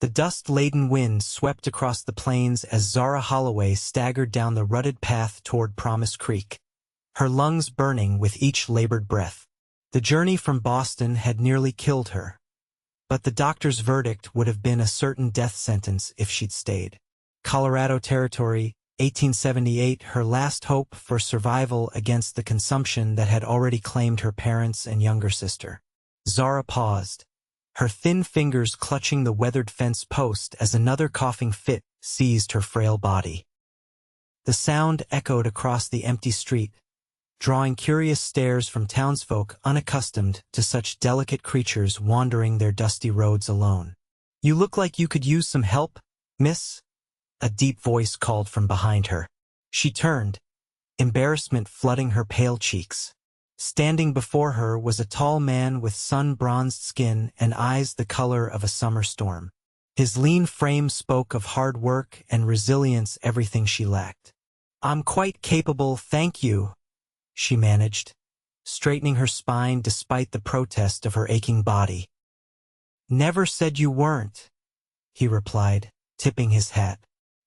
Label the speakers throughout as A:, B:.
A: The dust-laden wind swept across the plains as Zara Holloway staggered down the rutted path toward Promise Creek, her lungs burning with each labored breath. The journey from Boston had nearly killed her, but the doctor's verdict would have been a certain death sentence if she'd stayed. Colorado Territory, 1878, her last hope for survival against the consumption that had already claimed her parents and younger sister. Zara paused, her thin fingers clutching the weathered fence post as another coughing fit seized her frail body. The sound echoed across the empty street, drawing curious stares from townsfolk unaccustomed to such delicate creatures wandering their dusty roads alone. "You look like you could use some help, miss?" a deep voice called from behind her. She turned, embarrassment flooding her pale cheeks. Standing before her was a tall man with sun-bronzed skin and eyes the color of a summer storm. His lean frame spoke of hard work and resilience, everything she lacked. "I'm quite capable, thank you," she managed, straightening her spine despite the protest of her aching body. "Never said you weren't," he replied, tipping his hat.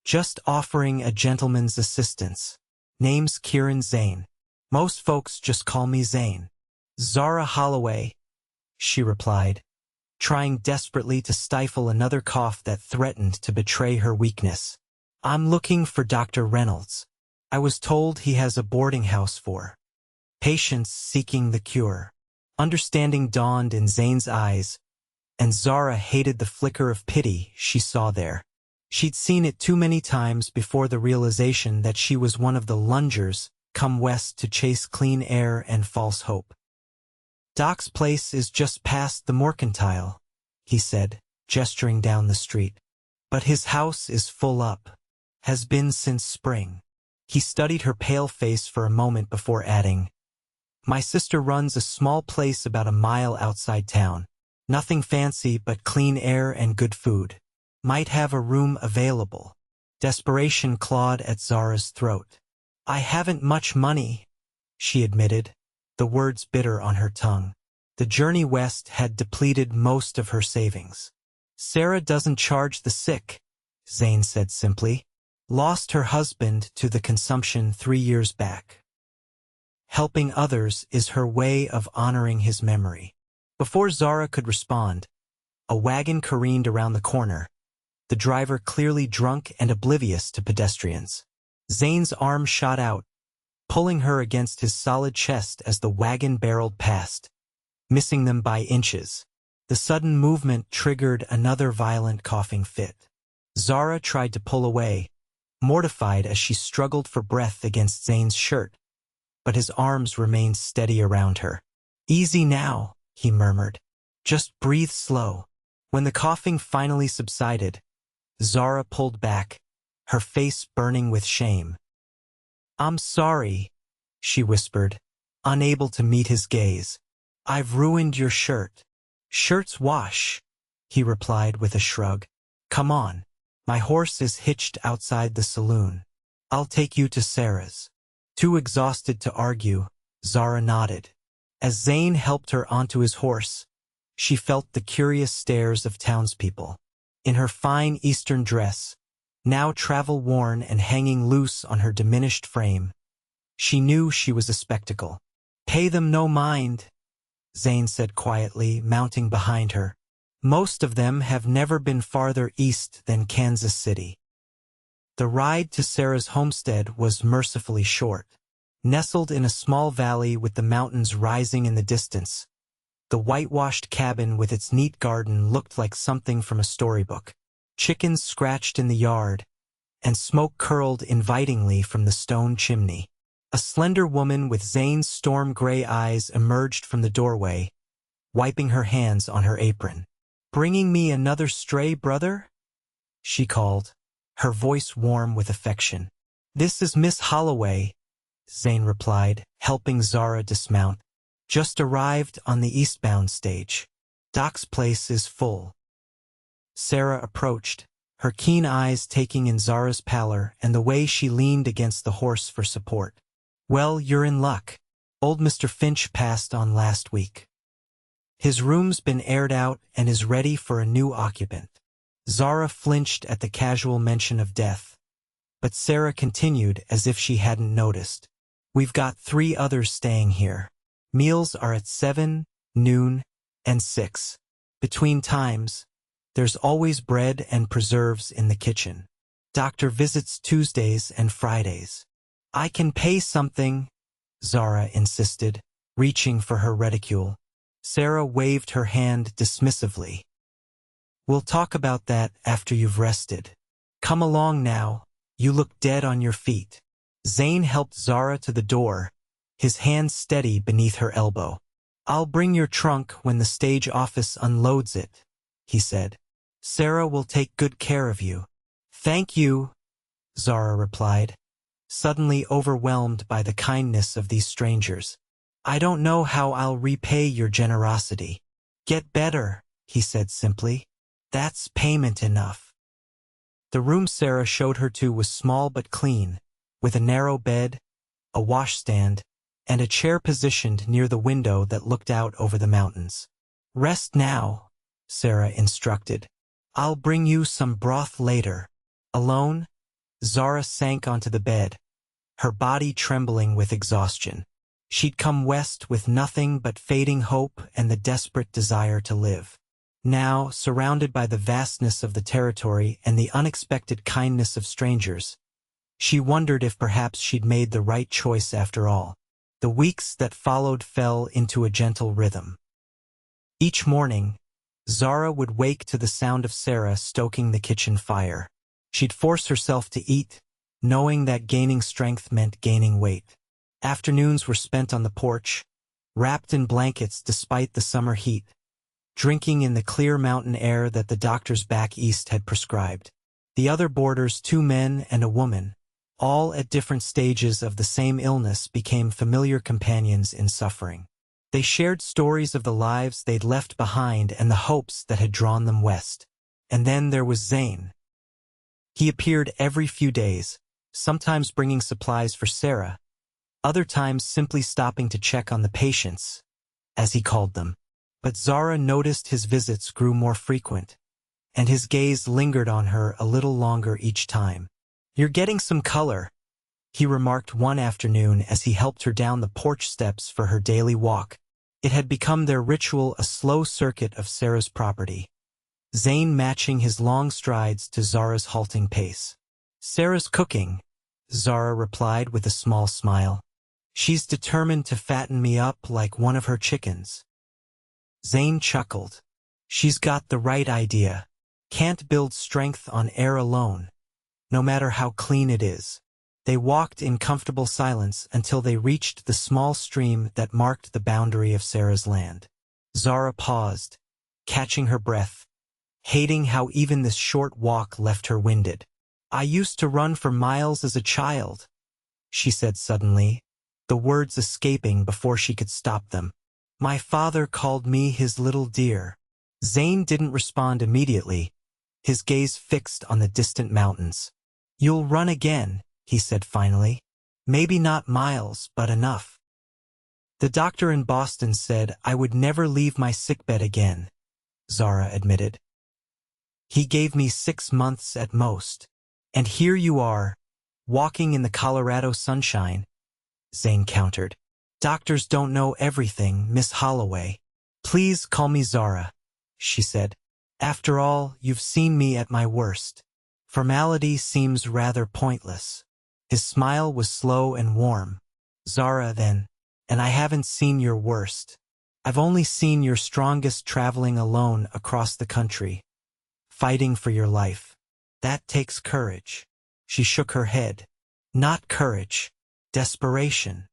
A: "Just offering a gentleman's assistance. Name's Kieran Zane. Most folks just call me Zane." "Zara Holloway," she replied, trying desperately to stifle another cough that threatened to betray her weakness. "I'm looking for Dr. Reynolds. I was told he has a boarding house for patients seeking the cure." Understanding dawned in Zane's eyes, and Zara hated the flicker of pity she saw there. She'd seen it too many times before the realization that she was one of the lungers come west to chase clean air and false hope. "Doc's place is just past the Mercantile," he said, gesturing down the street. "But his house is full up. Has been since spring." He studied her pale face for a moment before adding, "My sister runs a small place about a mile outside town. Nothing fancy but clean air and good food. Might have a room available." Desperation clawed at Zara's throat. "I haven't much money," she admitted, the words bitter on her tongue. The journey west had depleted most of her savings. "Sarah doesn't charge the sick," Zane said simply. "Lost her husband to the consumption 3 years back. Helping others is her way of honoring his memory." Before Zara could respond, a wagon careened around the corner, the driver clearly drunk and oblivious to pedestrians. Zane's arm shot out, pulling her against his solid chest as the wagon barreled past, missing them by inches. The sudden movement triggered another violent coughing fit. Zara tried to pull away, mortified as she struggled for breath against Zane's shirt, but his arms remained steady around her. "Easy now," he murmured. "Just breathe slow." When the coughing finally subsided, Zara pulled back, her face burning with shame. "I'm sorry," she whispered, unable to meet his gaze. "I've ruined your shirt." "Shirts wash," he replied with a shrug. "Come on. My horse is hitched outside the saloon. I'll take you to Sarah's." Too exhausted to argue, Zara nodded. As Zane helped her onto his horse, she felt the curious stares of townspeople. In her fine Eastern dress, now travel-worn and hanging loose on her diminished frame, she knew she was a spectacle. "Pay them no mind," Zane said quietly, mounting behind her. "Most of them have never been farther east than Kansas City." The ride to Sarah's homestead was mercifully short. Nestled in a small valley with the mountains rising in the distance, the whitewashed cabin with its neat garden looked like something from a storybook. Chickens scratched in the yard, and smoke curled invitingly from the stone chimney. A slender woman with Zane's storm-gray eyes emerged from the doorway, wiping her hands on her apron. "Bringing me another stray brother?" she called, her voice warm with affection. "This is Miss Holloway," Zane replied, helping Zara dismount. "Just arrived on the eastbound stage. Doc's place is full." Sarah approached, her keen eyes taking in Zara's pallor and the way she leaned against the horse for support. "Well, you're in luck. Old Mr. Finch passed on last week. His room's been aired out and is ready for a new occupant." Zara flinched at the casual mention of death, but Sarah continued as if she hadn't noticed. We've got 3 others staying here. Meals are at 7, noon, and 6. Between times, there's always bread and preserves in the kitchen. Doctor visits Tuesdays and Fridays. I can pay something, Zara insisted, reaching for her reticule. Sarah waved her hand dismissively. We'll talk about that after you've rested. Come along now, you look dead on your feet. Zane helped Zara to the door, his hand steady beneath her elbow. I'll bring your trunk when the stage office unloads it, he said. Sarah will take good care of you. Thank you, Zara replied, suddenly overwhelmed by the kindness of these strangers. I don't know how I'll repay your generosity. Get better, he said simply. That's payment enough. The room Sarah showed her to was small but clean, with a narrow bed, a washstand, and a chair positioned near the window that looked out over the mountains. Rest now, Sarah instructed. I'll bring you some broth later. Alone, Zara sank onto the bed, her body trembling with exhaustion. She'd come west with nothing but fading hope and the desperate desire to live. Now, surrounded by the vastness of the territory and the unexpected kindness of strangers, she wondered if perhaps she'd made the right choice after all. The weeks that followed fell into a gentle rhythm. Each morning, Zara would wake to the sound of Sarah stoking the kitchen fire. She'd force herself to eat, knowing that gaining strength meant gaining weight. Afternoons were spent on the porch, wrapped in blankets despite the summer heat, drinking in the clear mountain air that the doctors back east had prescribed. The other boarders, 2 men and a woman, all at different stages of the same illness, became familiar companions in suffering. They shared stories of the lives they'd left behind and the hopes that had drawn them west. And then there was Zane. He appeared every few days, sometimes bringing supplies for Sarah, other times simply stopping to check on the patients, as he called them. But Zara noticed his visits grew more frequent, and his gaze lingered on her a little longer each time. You're getting some color, he remarked one afternoon as he helped her down the porch steps for her daily walk. It had become their ritual, a slow circuit of Sarah's property, Zane matching his long strides to Zara's halting pace. Sarah's cooking, Zara replied with a small smile. She's determined to fatten me up like one of her chickens. Zane chuckled. She's got the right idea. Can't build strength on air alone, no matter how clean it is. They walked in comfortable silence until they reached the small stream that marked the boundary of Sarah's land. Zara paused, catching her breath, hating how even this short walk left her winded. I used to run for miles as a child, she said suddenly, the words escaping before she could stop them. My father called me his little dear. Zane didn't respond immediately, his gaze fixed on the distant mountains. You'll run again, he said finally. Maybe not miles, but enough. The doctor in Boston said I would never leave my sickbed again, Zara admitted. He gave me 6 months at most. And here you are, walking in the Colorado sunshine, Zane countered. Doctors don't know everything, Miss Holloway. Please call me Zara, she said. After all, you've seen me at my worst. Formality seems rather pointless. His smile was slow and warm. Zara, then, and I haven't seen your worst. I've only seen your strongest traveling alone across the country, fighting for your life. That takes courage. She shook her head. Not courage, desperation.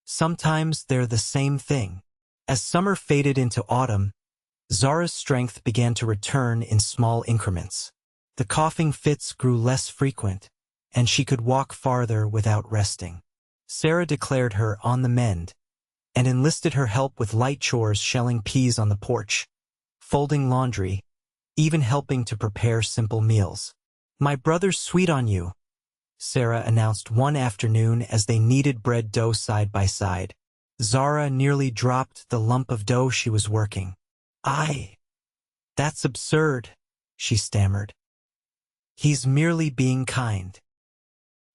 A: Sometimes they're the same thing. As summer faded into autumn, Zara's strength began to return in small increments. The coughing fits grew less frequent, and she could walk farther without resting. Sarah declared her on the mend, and enlisted her help with light chores, shelling peas on the porch, folding laundry, even helping to prepare simple meals. My brother's sweet on you, Sarah announced one afternoon as they kneaded bread dough side by side. Zara nearly dropped the lump of dough she was working. That's absurd, she stammered. He's merely being kind.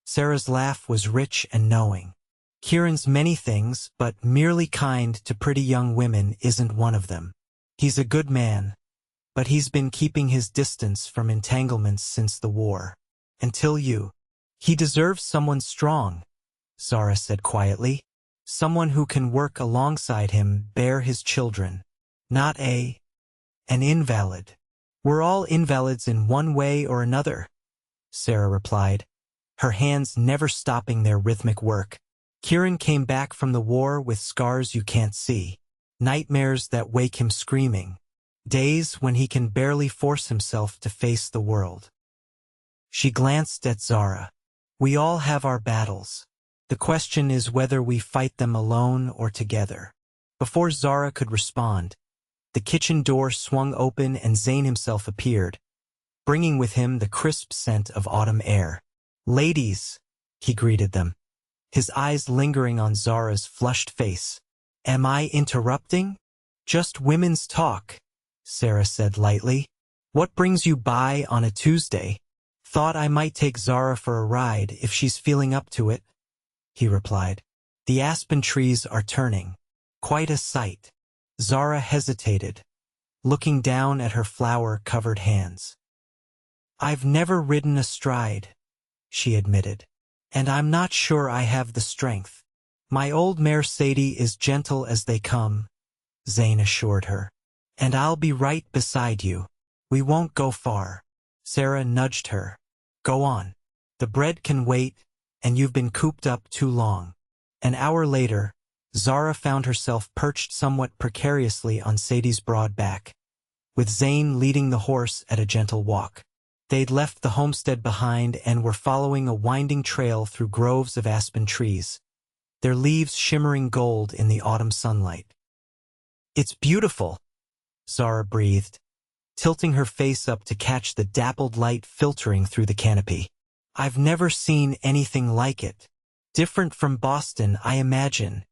A: Sarah's laugh was rich and knowing. Kieran's many things, but merely kind to pretty young women isn't one of them. He's a good man, but he's been keeping his distance from entanglements since the war. Until you. He deserves someone strong, Zara said quietly. Someone who can work alongside him, bear his children. Not an invalid. We're all invalids in one way or another, Sarah replied, her hands never stopping their rhythmic work. Kieran came back from the war with scars you can't see, nightmares that wake him screaming, days when he can barely force himself to face the world. She glanced at Zara. We all have our battles. The question is whether we fight them alone or together. Before Zara could respond, the kitchen door swung open and Zane himself appeared, bringing with him the crisp scent of autumn air. Ladies, he greeted them, his eyes lingering on Zara's flushed face. Am I interrupting? Just women's talk, Sarah said lightly. What brings you by on a Tuesday? Thought I might take Zara for a ride if she's feeling up to it, he replied. The aspen trees are turning. Quite a sight. Zara hesitated, looking down at her flower-covered hands. I've never ridden astride, she admitted, and I'm not sure I have the strength. My old mare Sadie is gentle as they come, Zane assured her. And I'll be right beside you. We won't go far. Sarah nudged her. Go on. The bread can wait, and you've been cooped up too long. An hour later, Zara found herself perched somewhat precariously on Sadie's broad back, with Zane leading the horse at a gentle walk. They'd left the homestead behind and were following a winding trail through groves of aspen trees, their leaves shimmering gold in the autumn sunlight. It's beautiful, Zara breathed, tilting her face up to catch the dappled light filtering through the canopy. I've never seen anything like it. Different from Boston, I imagine,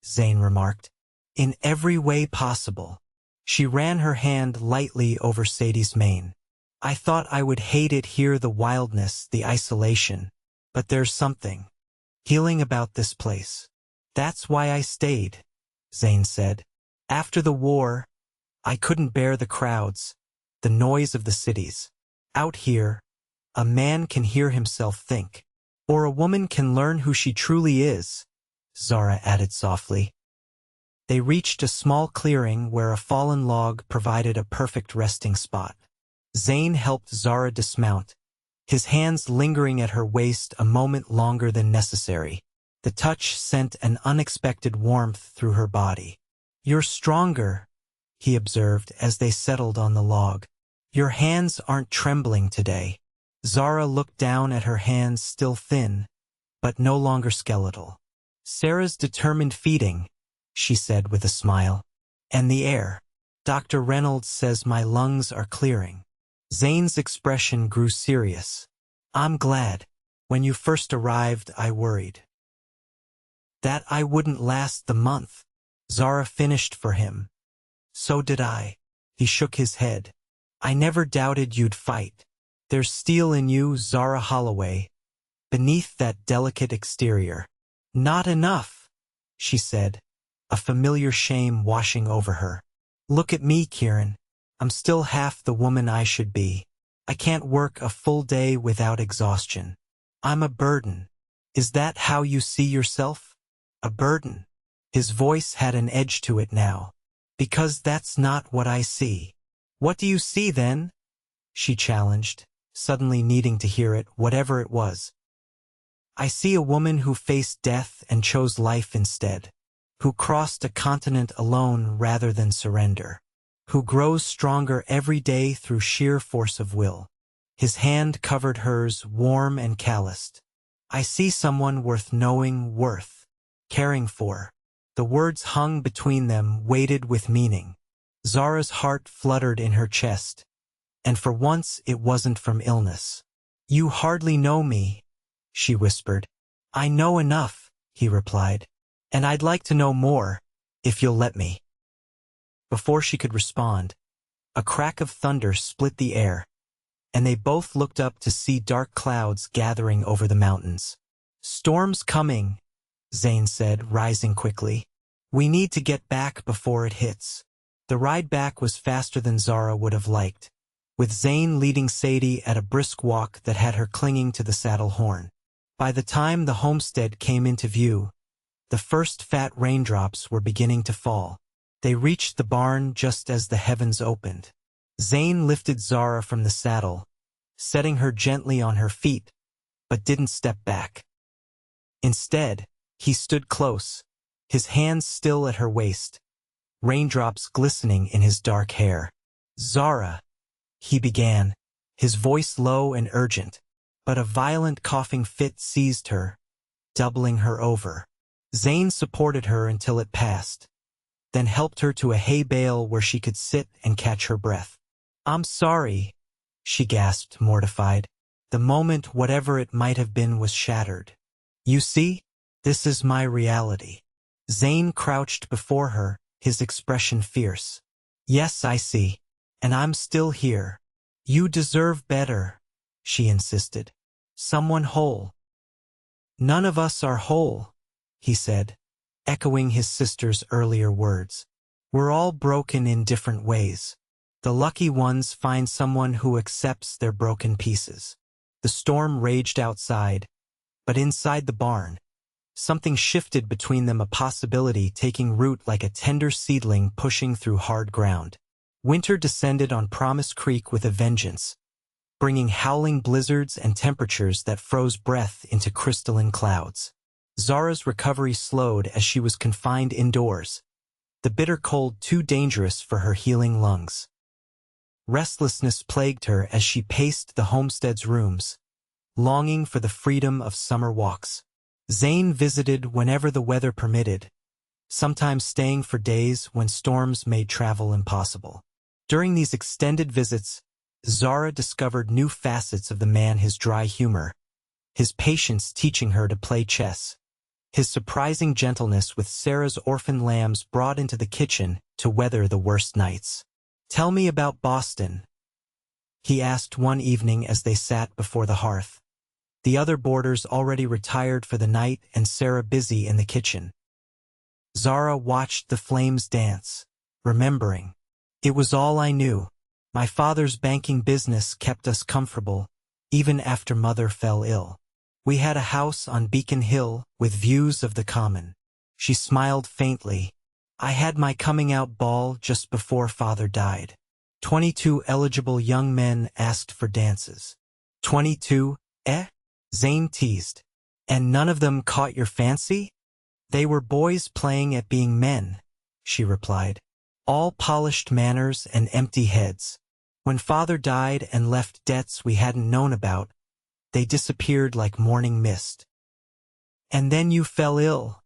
A: Zane remarked. In every way possible. She ran her hand lightly over Sadie's mane. I thought I would hate it here, the wildness, the isolation. But there's something healing about this place. That's why I stayed, Zane said. After the war, I couldn't bear the crowds, the noise of the cities. Out here, a man can hear himself think. Or a woman can learn who she truly is, Zara added softly. They reached a small clearing where a fallen log provided a perfect resting spot. Zane helped Zara dismount, his hands lingering at her waist a moment longer than necessary. The touch sent an unexpected warmth through her body. You're stronger, he observed as they settled on the log. Your hands aren't trembling today. Zara looked down at her hands, still thin, but no longer skeletal. Sarah's determined feeding, she said with a smile. And the air. Dr. Reynolds says my lungs are clearing. Zane's expression grew serious. I'm glad. When you first arrived, I worried that I wouldn't last the month. Zara finished for him. So did I. He shook his head. I never doubted you'd fight. There's steel in you, Zara Holloway, beneath that delicate exterior. Not enough, she said, a familiar shame washing over her. Look at me, Kieran. I'm still half the woman I should be. I can't work a full day without exhaustion. I'm a burden. Is that how you see yourself? A burden. His voice had an edge to it now. Because that's not what I see. What do you see then? She challenged, suddenly needing to hear it, whatever it was. I see a woman who faced death and chose life instead, who crossed a continent alone rather than surrender, who grows stronger every day through sheer force of will. His hand covered hers, warm and calloused. I see someone worth knowing, worth caring for. The words hung between them, weighted with meaning. Zara's heart fluttered in her chest, and for once it wasn't from illness. You hardly know me, she whispered. I know enough, he replied, and I'd like to know more, if you'll let me. Before she could respond, a crack of thunder split the air. and they both looked up to see dark clouds gathering over the mountains. "Storm's coming," Zane said, rising quickly. "We need to get back before it hits." The ride back was faster than Zara would have liked, with Zane leading Sadie at a brisk walk that had her clinging to the saddle horn. By the time the homestead came into view, the first fat raindrops were beginning to fall. They reached the barn just as the heavens opened. Zane lifted Zara from the saddle, setting her gently on her feet, but didn't step back. Instead, he stood close, his hands still at her waist, raindrops glistening in his dark hair. "Zara," he began, his voice low and urgent, but a violent coughing fit seized her, doubling her over. Zane supported her until it passed, then helped her to a hay bale where she could sit and catch her breath. "I'm sorry," she gasped, mortified. The moment, whatever it might have been, was shattered. "You see, this is my reality." Zane crouched before her, his expression fierce. "Yes, I see. And I'm still here." "You deserve better," she insisted. "Someone whole." "None of us are whole," he said, echoing his sister's earlier words. "We're all broken in different ways. The lucky ones find someone who accepts their broken pieces." The storm raged outside, but inside the barn, something shifted between them, a possibility taking root like a tender seedling pushing through hard ground. Winter descended on Promise Creek with a vengeance, bringing howling blizzards and temperatures that froze breath into crystalline clouds. Zara's recovery slowed as she was confined indoors, the bitter cold too dangerous for her healing lungs. Restlessness plagued her as she paced the homestead's rooms, longing for the freedom of summer walks. Zane visited whenever the weather permitted, sometimes staying for days when storms made travel impossible. During these extended visits, Zara discovered new facets of the man: his dry humor, his patience teaching her to play chess, his surprising gentleness with Sarah's orphan lambs brought into the kitchen to weather the worst nights. "Tell me about Boston," he asked one evening as they sat before the hearth, the other boarders already retired for the night and Sarah busy in the kitchen. Zara watched the flames dance, remembering. "It was all I knew. My father's banking business kept us comfortable, even after Mother fell ill. We had a house on Beacon Hill with views of the common." She smiled faintly. "I had my coming-out ball just before Father died. 22 eligible young men asked for dances." 22, eh? Zane teased. "And none of them caught your fancy?" "They were boys playing at being men," she replied. "All polished manners and empty heads. When Father died and left debts we hadn't known about, they disappeared like morning mist." "And then you fell ill,"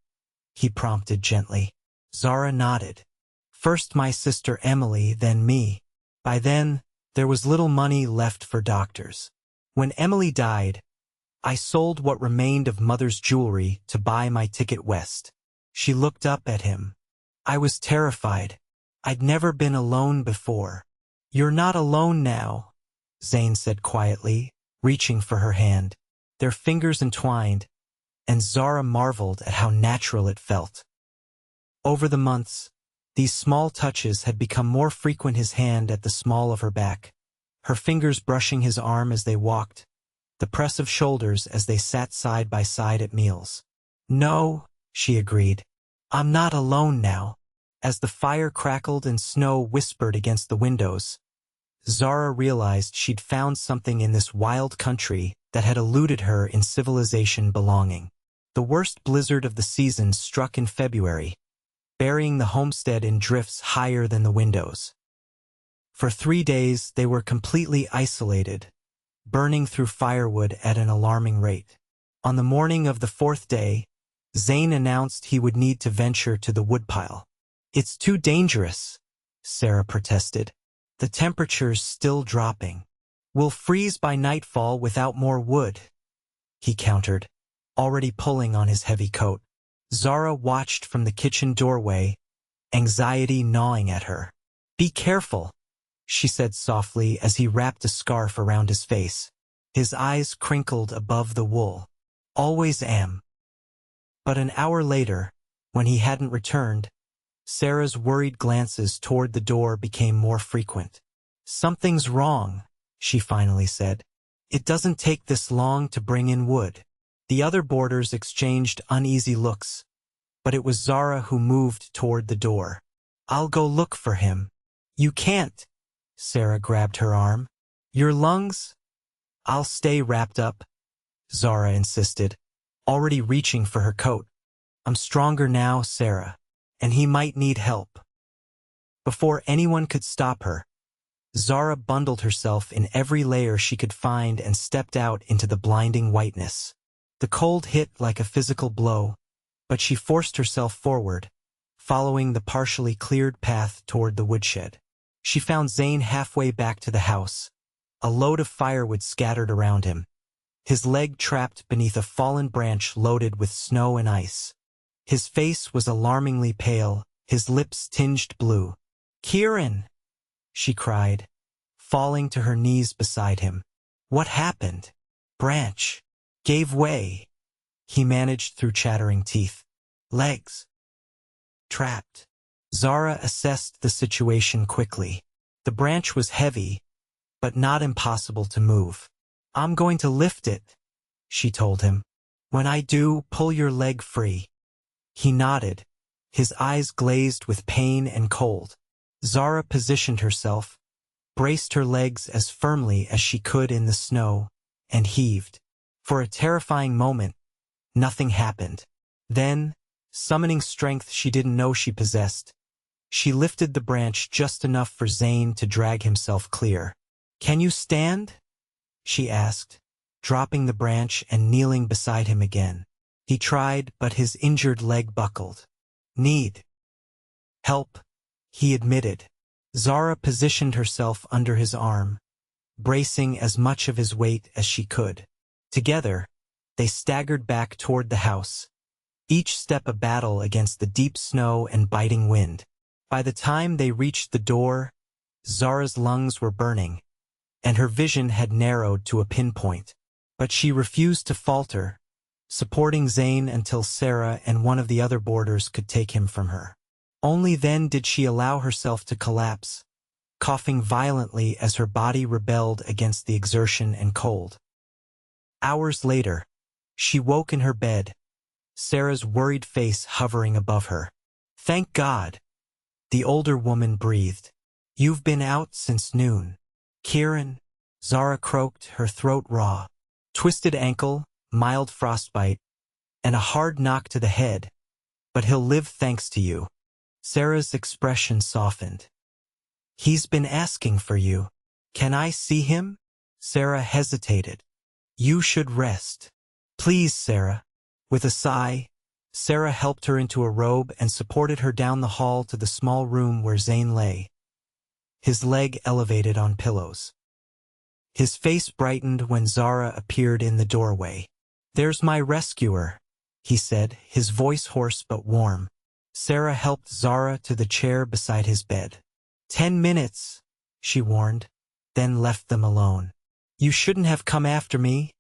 A: he prompted gently. Zara nodded. "First my sister Emily, then me. By then, there was little money left for doctors. When Emily died, I sold what remained of Mother's jewelry to buy my ticket west." She looked up at him. "I was terrified. I'd never been alone before." "You're not alone now," Zane said quietly, reaching for her hand. Their fingers entwined, and Zara marveled at how natural it felt. Over the months, these small touches had become more frequent: his hand at the small of her back, her fingers brushing his arm as they walked, the press of shoulders as they sat side by side at meals. "No," she agreed. "I'm not alone now." As the fire crackled and snow whispered against the windows, Zara realized she'd found something in this wild country that had eluded her in civilization: belonging. The worst blizzard of the season struck in February, burying the homestead in drifts higher than the windows. For 3 days they were completely isolated, burning through firewood at an alarming rate. On the morning of the 4th day, Zane announced he would need to venture to the woodpile. "It's too dangerous," Sarah protested. "The temperature's still dropping. We'll freeze by nightfall without more wood," he countered, already pulling on his heavy coat. Zara watched from the kitchen doorway, anxiety gnawing at her. "Be careful," she said softly as he wrapped a scarf around his face. His eyes crinkled above the wool. Always am. But an hour later, when he hadn't returned, Sarah's worried glances toward the door became more frequent. Something's wrong, she finally said. It doesn't take this long to bring in wood. The other boarders exchanged uneasy looks, but it was Zara who moved toward the door. I'll go look for him. You can't. Sarah grabbed her arm. Your lungs? I'll stay wrapped up, Zara insisted, already reaching for her coat. I'm stronger now, Sarah, and he might need help. Before anyone could stop her, Zara bundled herself in every layer she could find and stepped out into the blinding whiteness. The cold hit like a physical blow, but she forced herself forward, following the partially cleared path toward the woodshed. She found Zane halfway back to the house, a load of firewood scattered around him, his leg trapped beneath a fallen branch loaded with snow and ice. His face was alarmingly pale, his lips tinged blue. Kieran! She cried, falling to her knees beside him. What happened? Branch gave way, he managed through chattering teeth. Legs trapped. Zara assessed the situation quickly. The branch was heavy, but not impossible to move. I'm going to lift it, she told him. When I do, pull your leg free. He nodded, his eyes glazed with pain and cold. Zara positioned herself, braced her legs as firmly as she could in the snow, and heaved. For a terrifying moment, nothing happened. Then, summoning strength she didn't know she possessed, she lifted the branch just enough for Zane to drag himself clear. Can you stand? She asked, dropping the branch and kneeling beside him again. He tried, but his injured leg buckled. Need help, he admitted. Zara positioned herself under his arm, bracing as much of his weight as she could. Together, they staggered back toward the house, each step a battle against the deep snow and biting wind. By the time they reached the door, Zara's lungs were burning, and her vision had narrowed to a pinpoint. But she refused to falter, supporting Zane until Sarah and one of the other boarders could take him from her. Only then did she allow herself to collapse, coughing violently as her body rebelled against the exertion and cold. Hours later, she woke in her bed, Sarah's worried face hovering above her. Thank God, the older woman breathed. You've been out since noon. Kieran, Zara croaked, her throat raw. Twisted ankle, mild frostbite, and a hard knock to the head, but he'll live thanks to you. Sarah's expression softened. He's been asking for you. Can I see him? Sarah hesitated. You should rest. Please, Sarah. With a sigh, Sarah helped her into a robe and supported her down the hall to the small room where Zane lay, his leg elevated on pillows. His face brightened when Zara appeared in the doorway. There's my rescuer, he said, his voice hoarse but warm. Sarah helped Zara to the chair beside his bed. 10 minutes, she warned, then left them alone. You shouldn't have come after me,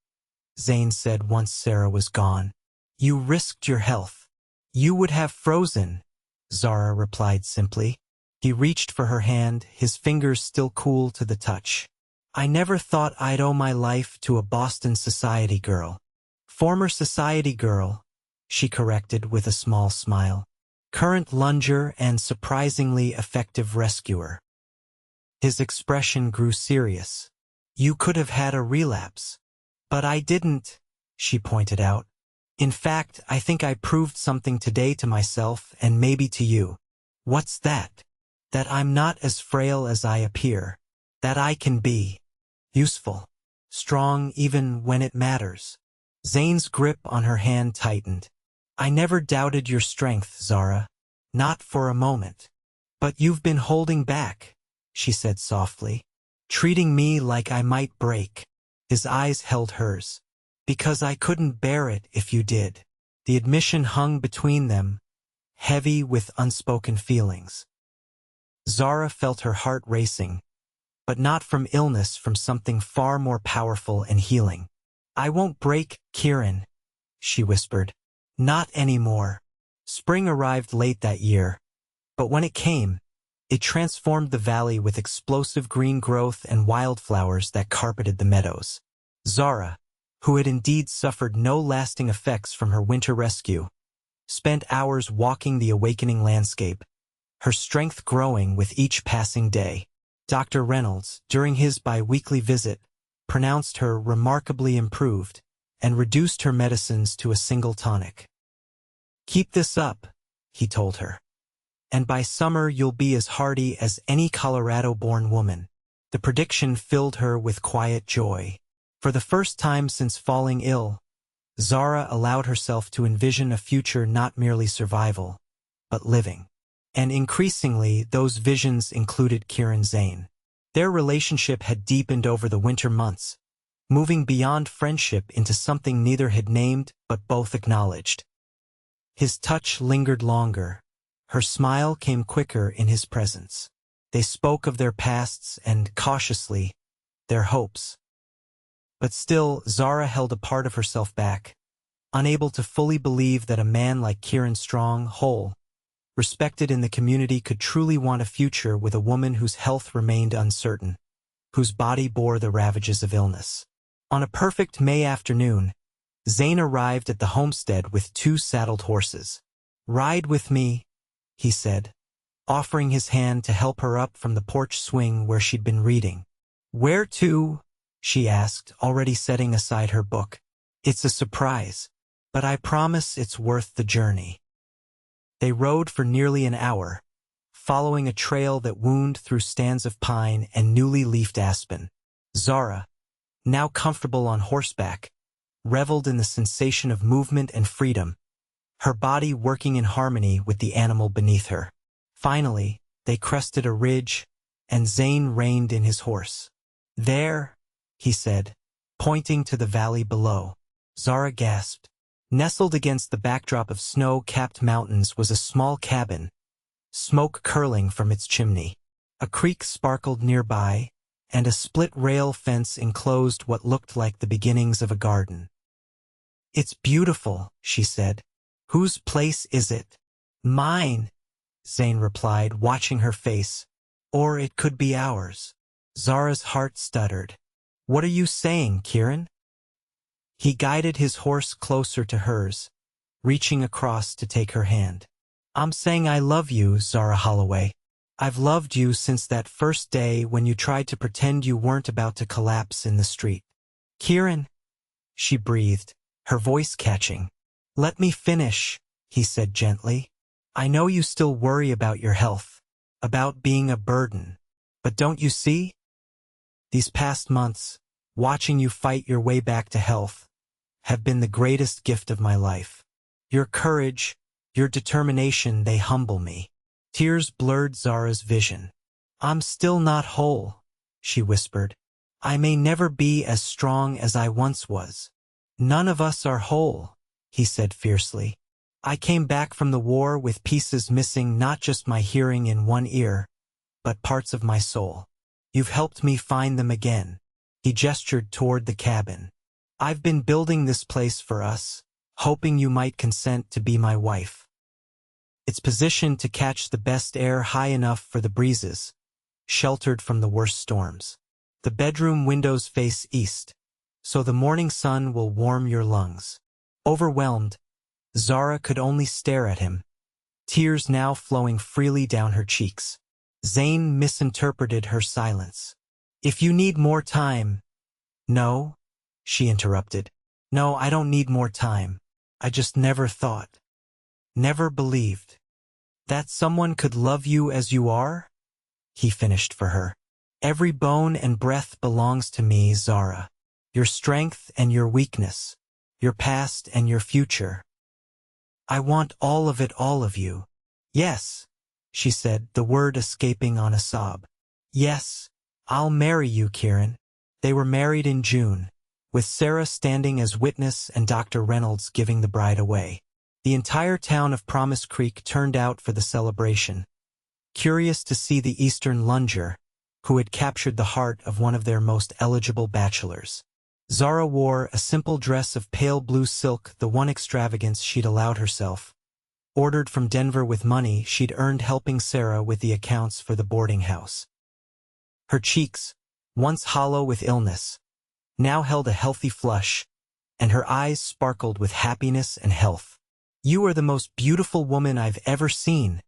A: Zane said once Sarah was gone. You risked your health. You would have frozen, Zara replied simply. He reached for her hand, his fingers still cool to the touch. I never thought I'd owe my life to a Boston society girl. Former society girl, she corrected with a small smile. Current lunger and surprisingly effective rescuer. His expression grew serious. You could have had a relapse. But I didn't, she pointed out. In fact, I think I proved something today to myself and maybe to you. What's that? That I'm not as frail as I appear. That I can be useful, strong even when it matters. Zane's grip on her hand tightened. I never doubted your strength, Zara. Not for a moment. But you've been holding back, she said softly, treating me like I might break. His eyes held hers. Because I couldn't bear it if you did. The admission hung between them, heavy with unspoken feelings. Zara felt her heart racing, but not from illness, from something far more powerful and healing. "I won't break, Kieran," she whispered. "Not anymore." Spring arrived late that year, but when it came, it transformed the valley with explosive green growth and wildflowers that carpeted the meadows. Zara, who had indeed suffered no lasting effects from her winter rescue, spent hours walking the awakening landscape, her strength growing with each passing day. Dr. Reynolds, during his bi-weekly visit, pronounced her remarkably improved and reduced her medicines to a single tonic. "Keep this up," he told her, "and by summer you'll be as hardy as any Colorado-born woman." The prediction filled her with quiet joy. For the first time since falling ill, Zara allowed herself to envision a future not merely survival, but living. And increasingly, those visions included Kieran Zane. Their relationship had deepened over the winter months, moving beyond friendship into something neither had named but both acknowledged. His touch lingered longer. Her smile came quicker in his presence. They spoke of their pasts and, cautiously, their hopes. But still, Zara held a part of herself back, unable to fully believe that a man like Kieran, strong, whole, respected in the community, could truly want a future with a woman whose health remained uncertain, whose body bore the ravages of illness. On a perfect May afternoon, Zane arrived at the homestead with 2 saddled horses. "Ride with me," he said, offering his hand to help her up from the porch swing where she'd been reading. "Where to?" she asked, already setting aside her book. "It's a surprise, but I promise it's worth the journey." They rode for nearly an hour, following a trail that wound through stands of pine and newly leafed aspen. Zara, now comfortable on horseback, reveled in the sensation of movement and freedom, her body working in harmony with the animal beneath her. Finally, they crested a ridge, and Zane reined in his horse. "There," he said, pointing to the valley below. Zara gasped. Nestled against the backdrop of snow-capped mountains was a small cabin, smoke curling from its chimney. A creek sparkled nearby, and a split-rail fence enclosed what looked like the beginnings of a garden. "It's beautiful," she said. "Whose place is it?" "Mine," Zane replied, watching her face. "Or it could be ours." Zara's heart stuttered. "What are you saying, Kieran?" He guided his horse closer to hers, reaching across to take her hand. "I'm saying I love you, Zara Holloway. I've loved you since that first day when you tried to pretend you weren't about to collapse in the street." "Kieran," she breathed, her voice catching. "Let me finish," he said gently. "I know you still worry about your health, about being a burden. But don't you see? These past months, watching you fight your way back to health, have been the greatest gift of my life. Your courage, your determination, they humble me." Tears blurred Zara's vision. "I'm still not whole," she whispered. "I may never be as strong as I once was." "None of us are whole," he said fiercely. "I came back from the war with pieces missing, not just my hearing in one ear, but parts of my soul. You've helped me find them again." He gestured toward the cabin. "I've been building this place for us, hoping you might consent to be my wife. It's positioned to catch the best air high enough for the breezes, sheltered from the worst storms. The bedroom windows face east, so the morning sun will warm your lungs." Overwhelmed, Zara could only stare at him, tears now flowing freely down her cheeks. Zane misinterpreted her silence. "If you need more time—" "No," she interrupted. "No, I don't need more time. I just never thought, never believed, that someone could love you as you are," he finished for her. "Every bone and breath belongs to me, Zara. Your strength and your weakness, your past and your future. I want all of it, all of you." "Yes," she said, the word escaping on a sob. "Yes, I'll marry you, Kieran." They were married in June, with Sarah standing as witness and Dr. Reynolds giving the bride away. The entire town of Promise Creek turned out for the celebration, curious to see the Eastern lunger, who had captured the heart of one of their most eligible bachelors. Zara wore a simple dress of pale blue silk, the one extravagance she'd allowed herself. Ordered from Denver with money she'd earned helping Sarah with the accounts for the boarding house. Her cheeks, once hollow with illness, now held a healthy flush, and her eyes sparkled with happiness and health. "You are the most beautiful woman I've ever seen,"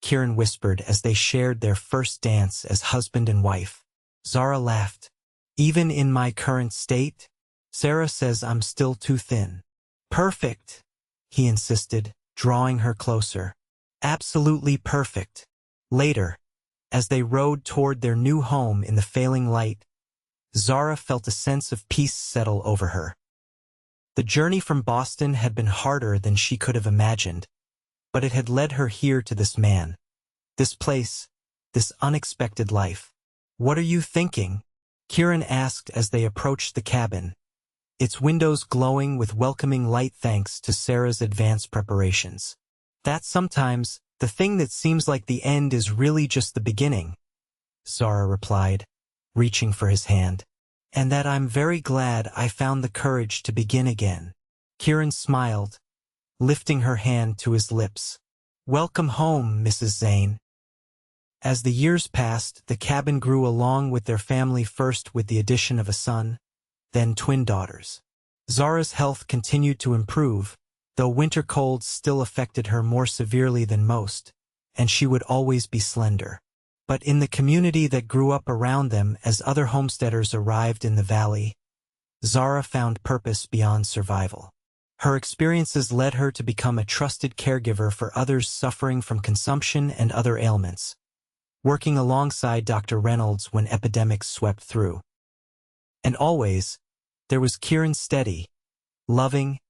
A: Kieran whispered as they shared their first dance as husband and wife. Zara laughed. "Even in my current state? Sarah says I'm still too thin." "Perfect," he insisted, drawing her closer. "Absolutely perfect." Later, as they rode toward their new home in the failing light, Zara felt a sense of peace settle over her. The journey from Boston had been harder than she could have imagined, but it had led her here to this man, this place, this unexpected life. "What are you thinking?" Kieran asked as they approached the cabin, its windows glowing with welcoming light thanks to Sarah's advanced preparations. "That sometimes, the thing that seems like the end is really just the beginning," Zara replied, reaching for his hand. "And that I'm very glad I found the courage to begin again." Kieran smiled, lifting her hand to his lips. "Welcome home, Mrs. Zane." As the years passed, the cabin grew along with their family, first with the addition of a son, then twin daughters. Zara's health continued to improve, though winter colds still affected her more severely than most, and she would always be slender. But in the community that grew up around them as other homesteaders arrived in the valley, Zara found purpose beyond survival. Her experiences led her to become a trusted caregiver for others suffering from consumption and other ailments, working alongside Dr. Reynolds when epidemics swept through. And always, there was Kieran, steady, loving,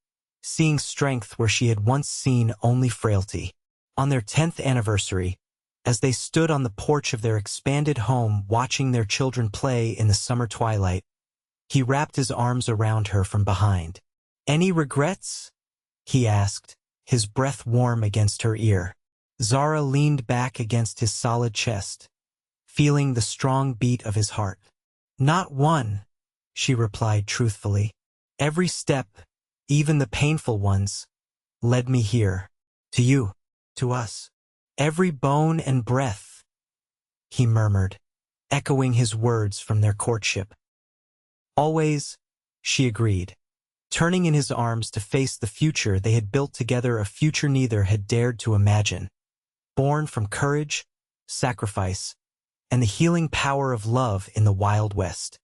A: seeing strength where she had once seen only frailty. On their 10th anniversary, as they stood on the porch of their expanded home watching their children play in the summer twilight, he wrapped his arms around her from behind. "Any regrets?" he asked, his breath warm against her ear. Zara leaned back against his solid chest, feeling the strong beat of his heart. "Not one," she replied truthfully. "Every step, even the painful ones, led me here. To you, to us. Every bone and breath," he murmured, echoing his words from their courtship. "Always," she agreed, turning in his arms to face the future they had built together, a future neither had dared to imagine, born from courage, sacrifice, and the healing power of love in the Wild West.